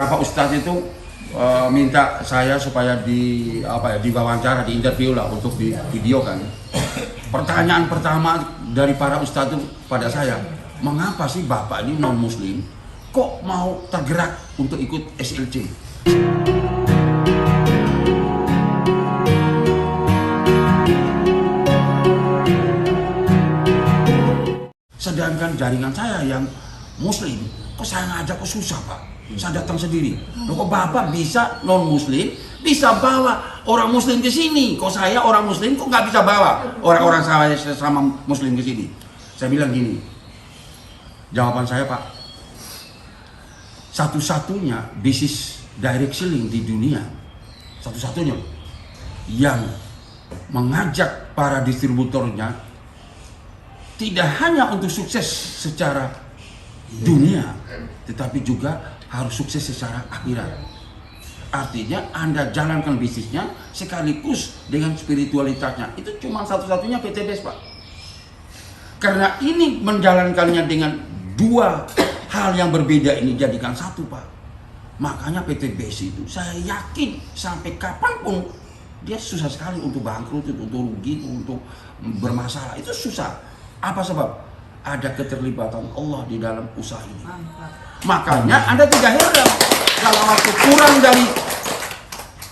Pak Ustadz itu minta saya supaya diwawancara, di interview lah untuk di video kan. Pertanyaan pertama dari para ustadz itu pada saya, mengapa sih Bapak ini non muslim kok mau tergerak untuk ikut SLC? Sedangkan jaringan saya yang muslim, kok saya ngajak kok susah Pak? Saya datang sendiri. Loh, kok Bapak bisa non muslim bisa bawa orang muslim ke sini? Kok saya orang muslim kok nggak bisa bawa orang-orang saya sama muslim ke sini? Saya bilang gini. Jawaban saya Pak, satu-satunya bisnis direct selling di dunia, satu-satunya yang mengajak para distributornya tidak hanya untuk sukses secara dunia, tetapi juga harus sukses secara akhirat. Artinya Anda jalankan bisnisnya sekaligus dengan spiritualitasnya. Itu cuma satu-satunya PT BES Pak. Karena ini menjalankannya dengan dua hal yang berbeda ini jadikan satu Pak. Makanya PT BES itu saya yakin sampai kapanpun dia susah sekali untuk bangkrut, untuk rugi, untuk bermasalah. Itu susah. Apa sebab? Ada keterlibatan Allah di dalam usaha ini. Makanya Anda tidak heran dalam waktu kurang dari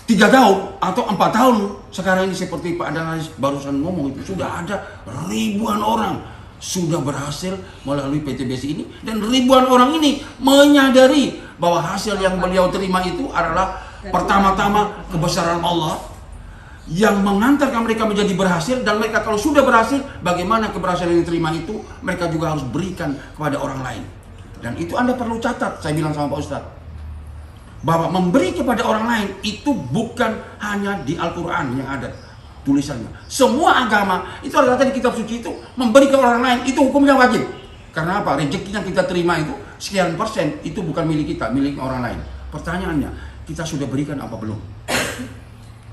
3 tahun atau 4 tahun sekarang ini, seperti Pak Analis barusan ngomong, itu sudah ada ribuan orang sudah berhasil melalui PT BES ini, dan ribuan orang ini menyadari bahwa hasil yang beliau terima itu adalah pertama-tama kebesaran Allah yang mengantarkan mereka menjadi berhasil, dan mereka kalau sudah berhasil, bagaimana keberhasilan yang diterima itu mereka juga harus berikan kepada orang lain. Dan itu Anda perlu catat, saya bilang sama Pak Ustadz, bahwa memberi kepada orang lain itu bukan hanya di Al-Quran yang ada tulisannya. Semua agama itu ada di kitab suci itu, memberi ke orang lain itu hukumnya wajib. Karena apa? Rezeki yang kita terima itu sekian persen itu bukan milik kita, milik orang lain. Pertanyaannya, kita sudah berikan apa belum?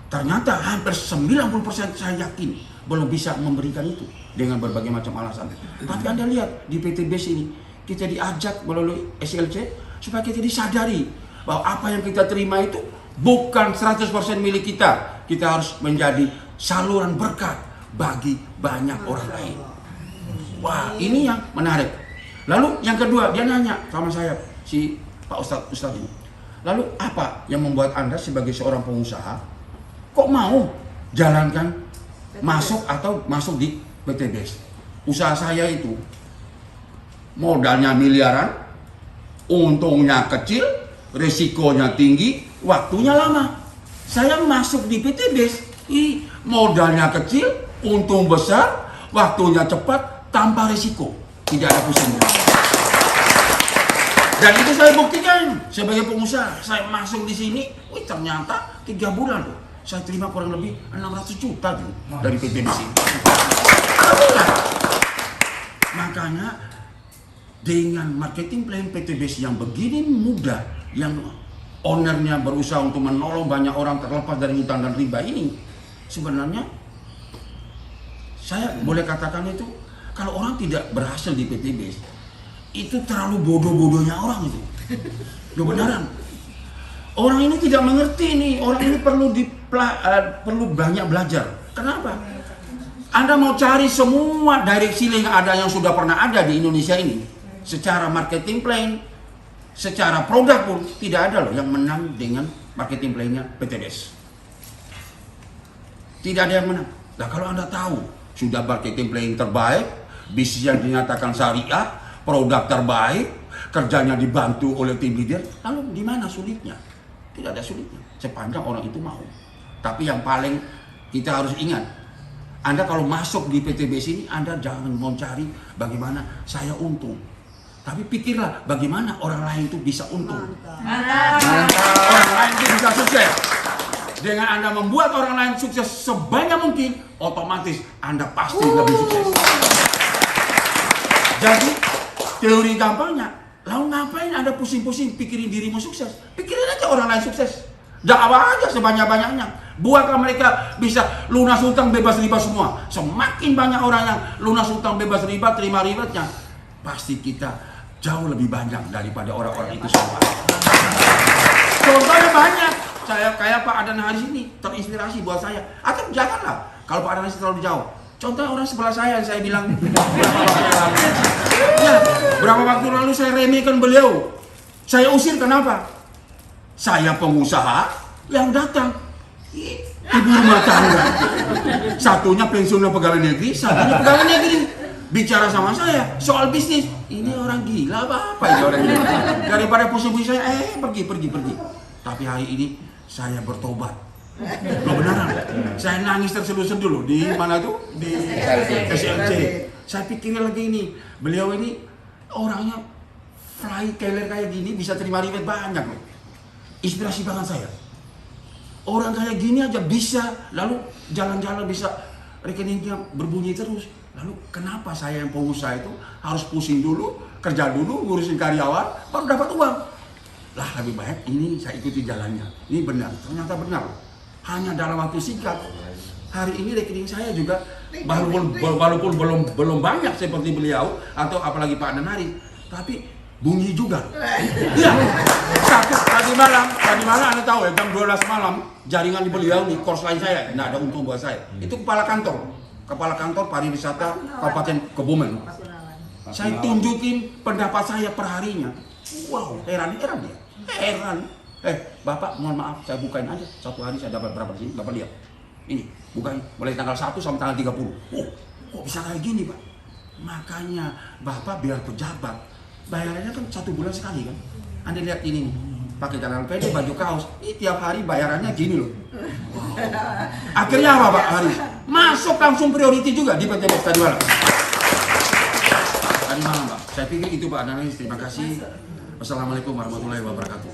Ternyata hampir 90% saya yakin belum bisa memberikan itu dengan berbagai macam alasan. Tapi Anda lihat di PT BES ini, kita diajak melalui SLC supaya kita disadari bahwa apa yang kita terima itu bukan 100% milik kita. Kita harus menjadi saluran berkat bagi banyak orang lain. Wah, ini yang menarik. Lalu yang kedua, dia nanya sama saya, si Pak Ustadz ini. Lalu apa yang membuat Anda sebagai seorang pengusaha kok mau jalankan masuk di PT BES? Usaha saya itu modalnya miliaran, untungnya kecil, risikonya tinggi, waktunya lama. Saya masuk di PT BES, modalnya kecil, untung besar, waktunya cepat, tanpa risiko, tidak ada pusing. Dan itu saya buktikan sebagai pengusaha. Saya masuk di sini, ternyata 3 bulan loh, saya terima kurang lebih 600 juta tuh dari PT BES ini. Makanya dengan marketing plan PT BES yang begini mudah, yang ownernya berusaha untuk menolong banyak orang terlepas dari hutang dan riba ini, sebenarnya saya boleh katakan itu, kalau orang tidak berhasil di PT BES itu terlalu bodoh-bodohnya orang itu. Udah beneran. Orang ini tidak mengerti nih, orang ini perlu banyak belajar. Kenapa? Anda mau cari semua direct selling yang ada, yang sudah pernah ada di Indonesia ini, secara marketing plan, secara produk pun tidak ada loh yang menang dengan marketing plan-nya PT BES. Tidak ada yang menang. Nah, kalau Anda tahu sudah marketing plan terbaik, bisnis yang dinyatakan syariah, produk terbaik, kerjanya dibantu oleh tim leader, lalu di mana sulitnya? Tidak ada sulitnya, sepanjang orang itu mau. Tapi yang paling kita harus ingat, Anda kalau masuk di PT BES ini, Anda jangan mau cari bagaimana saya untung, tapi pikirlah bagaimana orang lain itu bisa untung. Orang lain itu bisa sukses. Dengan Anda membuat orang lain sukses sebanyak mungkin, otomatis Anda pasti lebih sukses. Jadi teori gampangnya, lalu ngapain Anda pusing-pusing pikirin dirimu sukses? Pikirin aja orang lain sukses. Dakwah aja sebanyak-banyaknya. Buatlah mereka bisa lunas hutang bebas riba semua. Semakin banyak orang yang lunas hutang bebas riba, terima ribatnya, pasti kita jauh lebih banyak daripada orang-orang itu semua. Contohnya banyak. Saya kayak Pak Adan Haris ini terinspirasi buat saya. Atau janganlah kalau Pak Adan Haris terlalu jauh. Contohnya orang sebelah saya yang saya bilang berapa waktu lalu saya remehkan beliau. Saya usir kenapa? Saya pengusaha yang datang ibu rumah tangga. Satunya pensiunnya pegawai negeri, satunya pegawai negeri. Bicara sama saya soal bisnis. Ini orang gila apa ini orang gila. Daripada pusing-pusing saya, pergi. Tapi hari ini saya bertobat. Lo beneran. Saya nangis terseduh-seduh loh di mana tuh? Di SLC. Saya pikir lagi ini, beliau ini orangnya fly keler kayak gini bisa terima ribet banyak loh. Inspirasi banget saya. Orang kayak gini aja bisa, lalu jalan-jalan bisa rekeningnya berbunyi terus. Lalu kenapa saya yang pengusaha itu harus pusing dulu, kerja dulu, ngurusin karyawan, baru dapat uang? Lah lebih baik ini saya ikuti jalannya. Ini benar, ternyata benar. Hanya dalam waktu singkat. Hari ini rekening saya juga walaupun belum banyak seperti beliau atau apalagi Pak Nanari, tapi bunyi juga. Iya. Tadi malam Anda tahu ya jam 12 malam jaringan di beliau nih course lain saya, nggak ada untung buat saya. Itu kepala kantor pariwisata Kabupaten Kebumen. Saya tunjukin pendapat saya per harinya. Wow, heran dia. Heran. Bapak, mohon maaf, saya bukain aja. Satu hari saya dapat berapa di sini? Bapak lihat. Ini, bukain. Mulai tanggal 1 sampai tanggal 30. Oh, kok bisa kayak gini, Pak? Makanya, Bapak biar pejabat, bayarannya kan 1 bulan sekali kan? Anda lihat ini nih. Pakai celana pendek, baju kaos. Ini tiap hari bayarannya gini loh. Wow. Akhirnya apa Pak Haris? Masuk langsung priority juga di PT Box tadi malam. Tadi malam Pak. Saya pikir itu Pak Analis. Terima kasih. Wassalamualaikum warahmatullahi wabarakatuh.